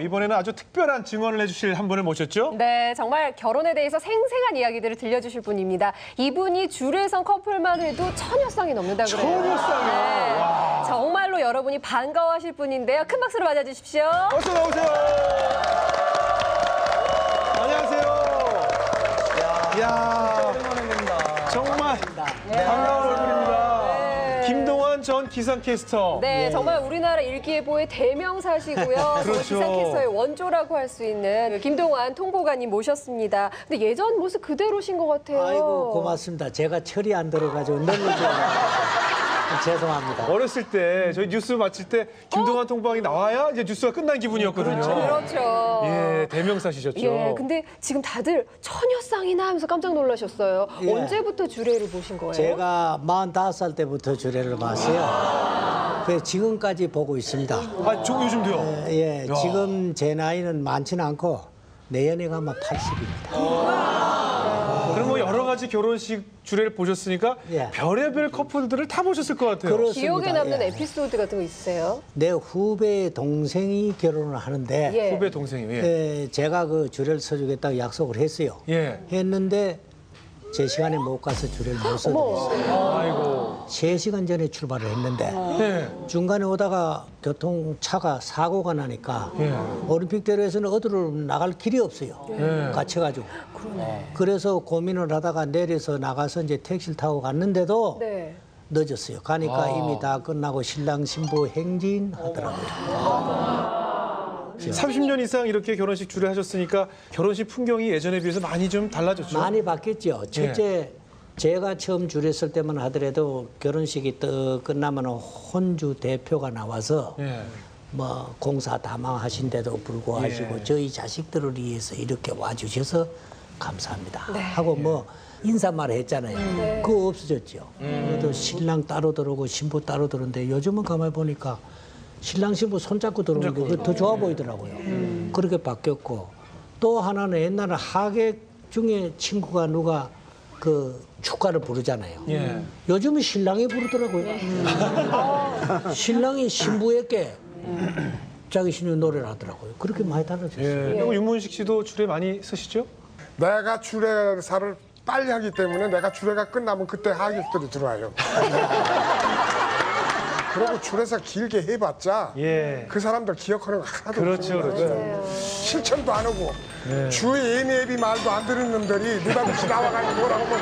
이번에는 아주 특별한 증언을 해주실 한 분을 모셨죠? 네, 정말 결혼에 대해서 생생한 이야기들을 들려주실 분입니다. 이분이 주례성 커플만 해도 1000여 쌍이 넘는다고 그래요. 1000여 쌍이요? 네, 와. 정말로 여러분이 반가워하실 분인데요. 큰 박수로 맞아주십시오. 어서 나오세요. 안녕하세요. 야, 정말 반가운 얼굴입니다. 김동완 전 기상캐스터. 네, 정말 우리나라 일기예보의 대명사시고요. 그렇죠. 기상캐스터의 원조라고 할 수 있는 김동완 통보관님 모셨습니다. 근데 예전 모습 그대로신 것 같아요. 아이고 고맙습니다. 제가 철이 안 들어가지고 너무 죄송합니다. 어렸을 때 저희 뉴스 마칠 때 김동완 통보관이 나와야 이제 뉴스가 끝난 기분이었거든요. 그렇죠. 예, 대명사시셨죠. 예, 근데 지금 다들 1000여 쌍이나 하면서 깜짝 놀라셨어요. 예. 언제부터 주례를 보신 거예요? 제가 45살 때부터 주례를 봤어요. 그래서 지금까지 보고 있습니다. 아, 요즘도요? 예, 야. 지금 제 나이는 많지는 않고 내년에 가면 80입니다. 그럼 뭐 여러 가지 결혼식 주례를 보셨으니까 예. 별의별 커플들을 다 보셨을 것 같아요. 그렇습니다. 기억에 남는 예. 에피소드 같은 거 있으세요? 내 후배 동생이 결혼을 하는데 예. 후배 동생이요. 예. 예, 제가 그 주례를 서주겠다고 약속을 했어요. 예. 했는데 제 시간에 못 가서 주례를 못 서드렸어요. 아이고. 3시간 전에 출발을 했는데 예. 중간에 오다가 교통차가 사고가 나니까 예. 올림픽대로에서는 어디로 나갈 길이 없어요. 예. 갇혀가지고. 그래서 고민을 하다가 내려서 나가서 이제 택시를 타고 갔는데도 네. 늦었어요. 가니까 이미 다 끝나고 신랑 신부 행진하더라고요. 30년 이상 이렇게 결혼식 주례 하셨으니까 결혼식 풍경이 예전에 비해서 많이 좀 달라졌죠? 많이 바뀌었죠. 첫째, 제가 처음 주례했을 때만 하더라도 결혼식이 또 끝나면 혼주 대표가 나와서 예. 뭐 공사 다망하신데도 불구하고 저희 자식들을 위해서 이렇게 와주셔서 감사합니다 하고 뭐 인사말 했잖아요. 그거 없어졌죠. 그래도 신랑 따로 들어오고 신부 따로 들어오는데 요즘은 가만히 보니까 신랑 신부 손잡고 들어오는 게 그거 더 좋아 보이더라고요. 그렇게 바뀌었고 또 하나는 옛날에 하객 중에 친구가 누가 그 축가를 부르잖아요. 예. 요즘은 신랑이 부르더라고요. 신랑이 신부에게 자기 신부 노래를 하더라고요. 그렇게 많이 달라졌어요. 예. 그리고 윤문식 씨도 주례 많이 쓰시죠? 내가 주례사를 빨리 하기 때문에 내가 주례가 끝나면 그때 하객들이 들어와요. 그리고 주례사 길게 해봤자 예. 그 사람들 기억하는 거 하나도 그렇죠, 없습니다. 그렇죠. 네. 실천도 안 하고 주 예매비 말도 안 들은 놈들이 느닷없이 나와가지고 뭐라고 하면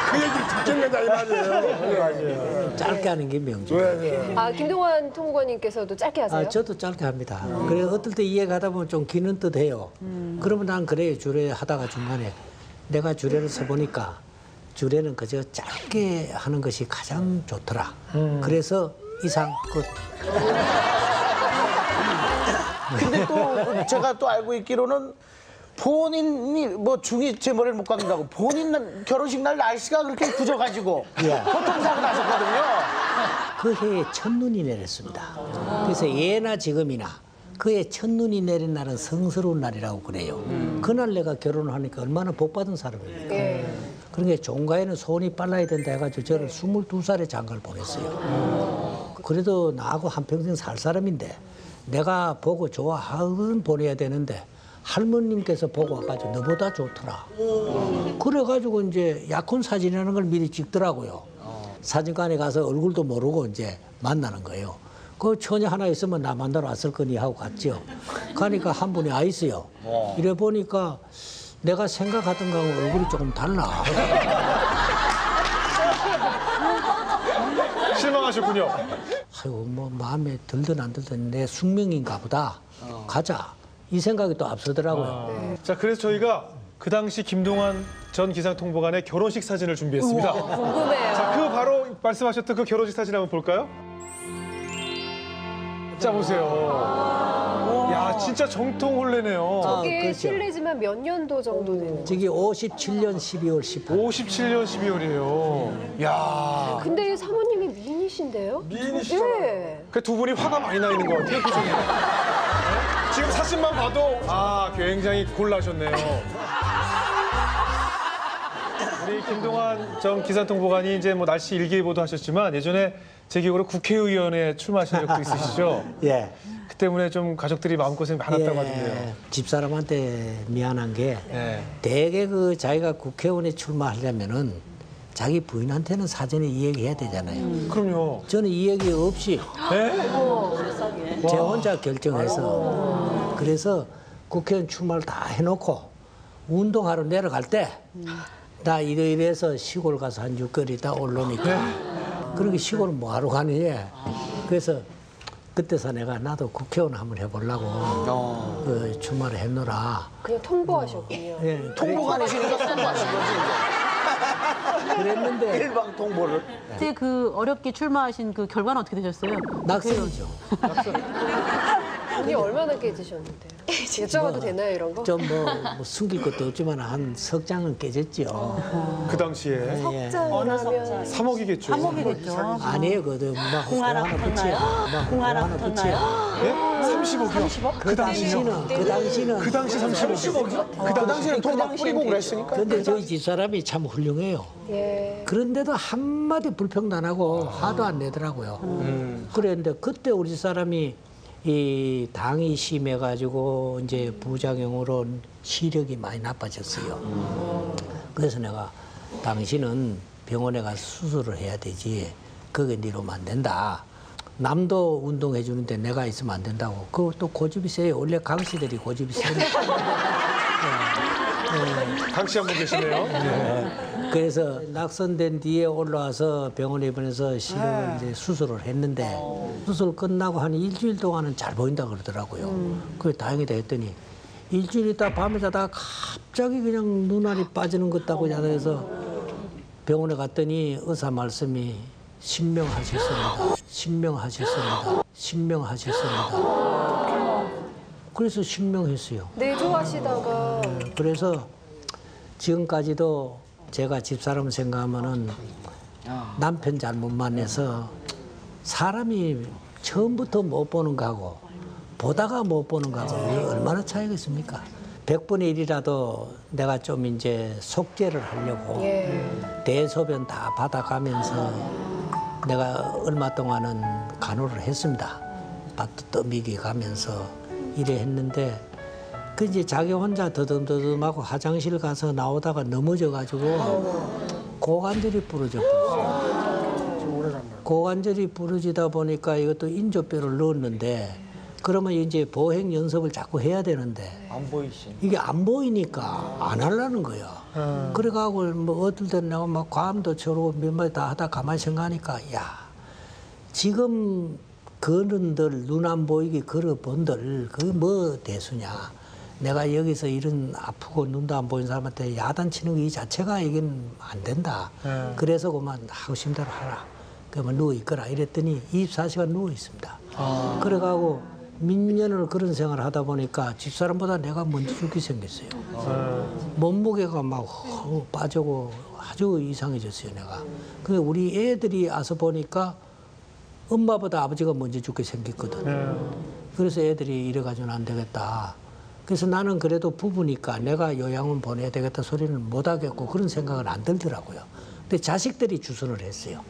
그 얘기를 듣겠느냐 이 말이에요. 짧게 하는 게 명절. 네. 아, 김동완 통보관님께서도 짧게 하세요? 아, 저도 짧게 합니다. 그래 어떨 때 이해가다 보면 좀 기는 듯 해요. 그러면 난 그래요. 주례 하다가 중간에 내가 주례를 서보니까 주례는 그저 짧게 하는 것이 가장 좋더라. 그래서 이상 끝. 근데 또 제가 또 알고 있기로는 본인이 뭐 중이 제 머리를 못 감는다고 본인 결혼식 날 날씨가 그렇게 굳어가지고 교통사고 나셨거든요. 그 해에 첫눈이 내렸습니다. 그래서 예나 지금이나 그해 첫눈이 내린 날은 성스러운 날이라고 그래요. 그날 내가 결혼을 하니까 얼마나 복받은 사람입니까? 그러니까 종가에는 손이 빨라야 된다 해가지고 저를 22살에 장가를 보냈어요. 그래도 나하고 한평생 살 사람인데 내가 보고 좋아하건 보내야 되는데 할머님께서 보고 와가지고 너보다 좋더라. 그래가지고 이제 약혼 사진이라는 걸 미리 찍더라고요. 사진관에 가서 얼굴도 모르고 이제 만나는 거예요. 그 처녀 하나 있으면 나 만나러 왔을 거니 하고 갔죠. 가니까 한 분이 와 있어요. 이래 보니까 내가 생각하던 거하고 얼굴이 조금 달라. 실망하셨군요. 아이고 뭐 마음에 들든 안 들든 내 숙명인가 보다. 가자. 이 생각이 또 앞서더라고요. 자, 그래서 저희가 그 당시 김동완 전 기상통보관의 결혼식 사진을 준비했습니다. 궁금해요. 자, 그 바로 말씀하셨던 그 결혼식 사진 한번 볼까요? 자, 보세요. 야, 진짜 정통 혼례네요. 저게 그렇죠. 실례지만 몇 년도 정도 되는? 저기 57년 12월 18일. 57년 12월이에요. 야, 근데 사모님이 미인이신데요? 미인이시잖아요. 예. 그 두 분이 화가 많이 나 있는 것 같아요, 표정이. 네? 지금 사진만 봐도 굉장히 골라셨네요. 근데 이 김동완 전 기상통보관이 이제 뭐 날씨 일기예보도 하셨지만 예전에 제 기억으로 국회의원에 출마하신 적도 있으시죠? 예. 그 때문에 좀 가족들이 마음고생 많았다고 하던데요. 집사람한테 미안한 게 예. 대개 그 자기가 국회의원에 출마하려면은 자기 부인한테는 사전에 이야기해야 되잖아요. 그럼요. 저는 이 얘기 없이 예? 제 혼자 결정해서 그래서 국회의원 출마를 다 해놓고 운동하러 내려갈 때 나 이래서 시골 가서 한 6개월 있다 올라오니까 그렇게 시골은 뭐하러 가니? 그래서 그때서 내가 나도 국회의원 한번 해보려고 그 출마를 했노라. 그냥 통보하셨군요. 예, 통보관이시니까 통보하신 거지 그랬는데 이제. 일방 통보를. 그때 그 어렵게 출마하신 그 결과는 어떻게 되셨어요? 낙선이죠. 돈이 얼마나 깨지셨는데요? 여쭤봐도 되나요, 이런 거? 좀 뭐 숨길 것도 없지만 한 석 장은 깨졌죠. 그 당시에 예. 석장이라면 3억이겠죠. 3억이겠죠. 아니에요, 그도 막 공 하나 붙었나요? 공 하나 붙었나요? 예? 30억이요? 그 당시는 그 당시 30억이요? 그 당시에는 돈 막 뿌리고 그랬으니까. 근데 저희 집사람이 참 훌륭해요. 예. 그런데도 한마디 불평도 안 하고 화도 안 내더라고요. 그랬는데 그때 우리 집사람이 이 당이 심해가지고 이제 부작용으로 시력이 많이 나빠졌어요. 그래서 내가 당신은 병원에 가서 수술을 해야 되지. 그게 니로면 안 된다. 남도 운동해 주는데 내가 있으면 안 된다고. 그것도 고집이 세요. 원래 강씨들이 고집이 세니까. 당시 한 분 계시네요. 그래서 낙선된 뒤에 올라와서 병원에 입원해서 시력을 이제 수술을 했는데 수술 끝나고 한 일주일 동안은 잘 보인다 그러더라고요. 그게 다행이다 했더니 일주일 있다 밤에 자다가 갑자기 그냥 눈알이 빠지는 것 같다고 자다해서 병원에 갔더니 의사 말씀이 신명하셨습니다. 신명하셨습니다. 신명하셨습니다. 그래서 신명했어요. 내조하시다가 그래서 지금까지도 제가 집사람 생각하면은 남편 잘못만 해서 사람이 처음부터 못 보는 거하고 보다가 못 보는 거하고 얼마나 차이겠습니까? 100분의 1이라도 내가 좀 이제 속죄를 하려고 대소변 다 받아가면서 내가 얼마 동안은 간호를 했습니다. 밥도 떠먹이 가면서 이래 했는데 그 이제 자기 혼자 더듬더듬하고 화장실 가서 나오다가 넘어져가지고 고관절이 부러졌어요. 고관절이 부러지다 보니까 이것도 인조뼈를 넣었는데 그러면 이제 보행 연습을 자꾸 해야 되는데 이게 안 보이니까 안 하려는 거야. 그래가고 뭐 어떨 때는 내가 막 과음도 저러고 몇 마디 다 하다 가만히 생각하니까 야 지금 그런들 눈 안 보이게 걸어본들 그게 뭐 대수냐. 내가 여기서 이런 아프고 눈도 안 보이는 사람한테 야단치는 거 이 자체가 이건 안 된다. 그래서 그만 하고 싶은 대로 하라. 그러면 누워 있거라 이랬더니 24시간 누워 있습니다. 그래가고 몇 년을 그런 생활을 하다 보니까 집사람보다 내가 먼저 죽게 생겼어요. 몸무게가 막 빠지고 아주 이상해졌어요 내가. 근데 우리 애들이 와서 보니까 엄마보다 아버지가 먼저 죽게 생겼거든. 그래서 애들이 이래가지고는 안 되겠다. 그래서 나는 그래도 부부니까 내가 요양원 보내야 되겠다 소리는 못 하겠고 그런 생각은 안 들더라고요. 근데 자식들이 주선을 했어요.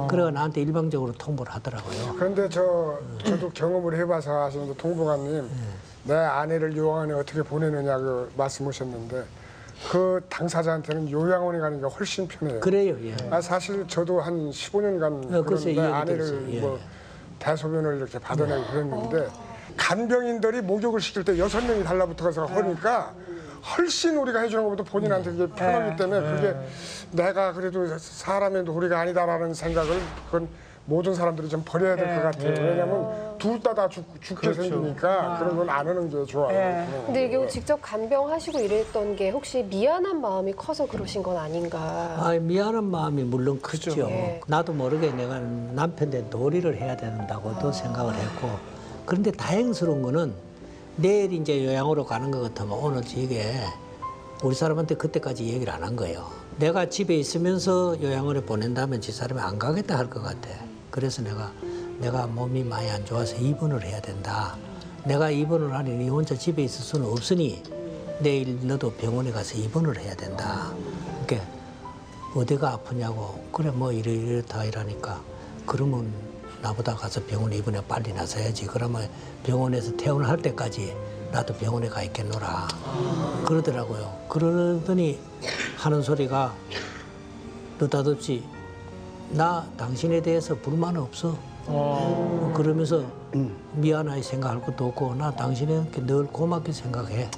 그래가 나한테 일방적으로 통보를 하더라고요. 그런데 저도 경험을 해봐서 아시는데 통보관님 내 아내를 요양원에 어떻게 보내느냐고 말씀하셨는데 그 당사자한테는 요양원에 가는 게 훨씬 편해요. 그래요. 예. 사실 저도 한 15년간 글쎄, 그런데 이해가 아내를 됐어요. 예. 뭐 대소변을 이렇게 받아내고 그랬는데 간병인들이 목욕을 시킬 때 6명이 달라붙어서 하니까 훨씬 우리가 해주는 것보다 본인한테 그게 편하기 때문에 그게 내가 그래도 사람의 도리가 아니다라는 생각을 그건 모든 사람들이 좀 버려야 될 것 같아요. 왜냐하면 둘 다 죽게 생기니까 그런 건 안 하는 게 좋아요. 근데 이게 직접 간병하시고 이랬던 게 혹시 미안한 마음이 커서 그러신 건 아닌가? 아, 미안한 마음이 물론 크죠. 예. 나도 모르게 내가 남편한테 도리를 해야 된다고도 생각을 했고 그런데 다행스러운 거는 내일 이제 요양으로 가는 것 같으면 오늘 이게 우리 사람한테 그때까지 얘기를 안 한 거예요. 내가 집에 있으면서 요양원에 보낸다면 집 사람이 안 가겠다 할 것 같아. 그래서 내가 몸이 많이 안 좋아서 입원을 해야 된다. 내가 입원을 하니 네 혼자 집에 있을 수는 없으니 내일 너도 병원에 가서 입원을 해야 된다. 그러니까 어디가 아프냐고. 그래 뭐 이렇다 이러니까 그러면 나보다 가서 병원에 입원해 빨리 나서야지. 그러면 병원에서 퇴원할 때까지 나도 병원에 가 있겠노라. 그러더라고요. 그러더니 하는 소리가 느닷없이 나 당신에 대해서 불만 없어. 그러면서 미안하게 생각할 것도 없고 나 당신에게 늘 고맙게 생각해.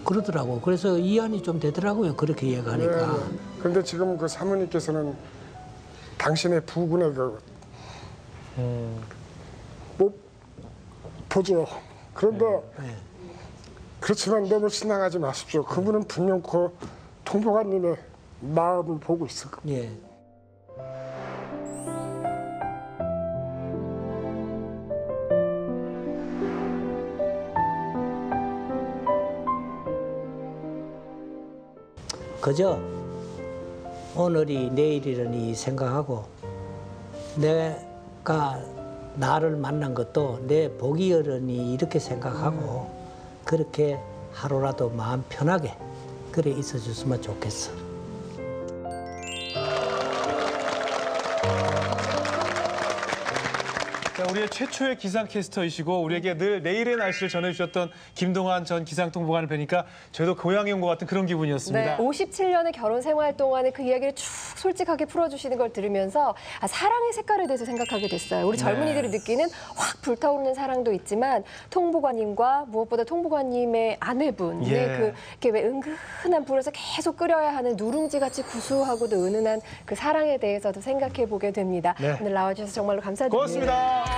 그러더라고. 그래서 이해이 좀 되더라고요. 그렇게 이야기하니까. 그런데 지금 그 사모님께서는 당신의 부군의 못 보죠. 그런데 그렇지만 너무 신앙하지 마십시오. 그분은 분명 그 통보관님의 마음을 보고 있을 겁니다. 예. 그저 오늘이 내일이라니 생각하고 내가 나를 만난 것도 내 복이여라니 이렇게 생각하고 그렇게 하루라도 마음 편하게 그래 있어줬으면 좋겠어. 자, 우리의 최초의 기상캐스터이시고 우리에게 늘 내일의 날씨를 전해주셨던 김동환 전 기상통보관을 뵈니까 저희도 고향에 온 것 같은 그런 기분이었습니다. 네, 57년의 결혼 생활 동안에 그 이야기를 쭉 솔직하게 풀어주시는 걸 들으면서 사랑의 색깔에 대해서 생각하게 됐어요. 우리 젊은이들이 느끼는 확 불타오르는 사랑도 있지만 통보관님과 무엇보다 통보관님의 아내분의 예. 이렇게 왜 은근한 불에서 계속 끓여야 하는 누룽지같이 구수하고도 은은한 그 사랑에 대해서도 생각해 보게 됩니다. 네. 오늘 나와주셔서 정말로 감사드립니다. 고맙습니다.